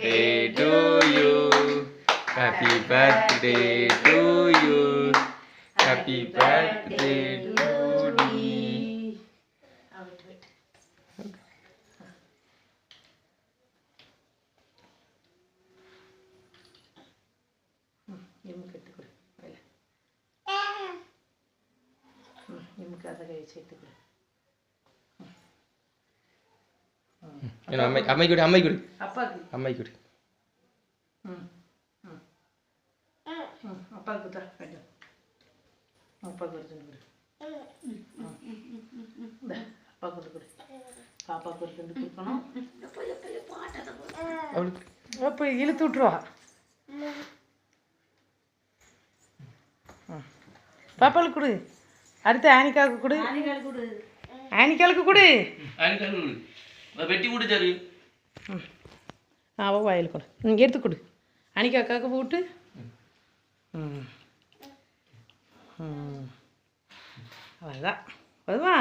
birthday to you. Happy birthday to you. Happy birthday to me. അമ്മയ്ക്കൂടി அப்போ இழுத்து விட்டுருவா பாப்பாளுக்கு கொடு அடுத்து ஆனிக்காவுக்கு கொடு ஆனிக்காளுக்கு கொடு வெட்டி கொடுத்தாரு அவள் வாயில் கொடு நீங்கள் எடுத்து கொடு அனிக்காக்காவுக்கு போட்டு அவ்வளோதான் அதுவா